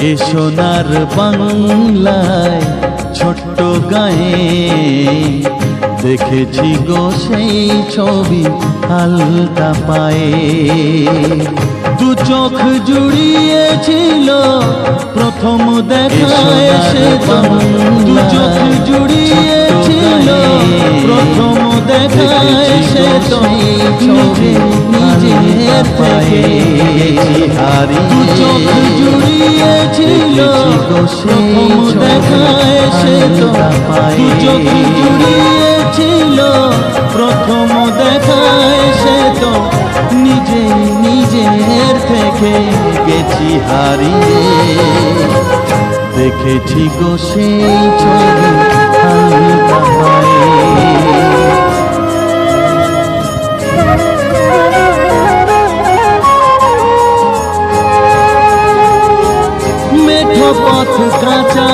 এ সোনার বাংলায় ছোট্ট গায়ে দেখেছি গো সেই ছবি হালকা পায়ে। দু চোখ জুড়িয়েছিল প্রথম দেখায় সে তো, দু চোখ জুড়িয়েছিল প্রথম দেখায় সে তো, নিজে নিজের থেকে হারি। দু চোখ জুড়িয়েছিল প্রথম দেখায় সে তো, দু চোখ জুড়িয়েছিল প্রথম দেখায় সে তো, নিজে নিজের থেকে গেছি হারিয়ে। দেখেছি গো সেই ছবি হালকা পায়ে। মেঠো পথ কাঁচা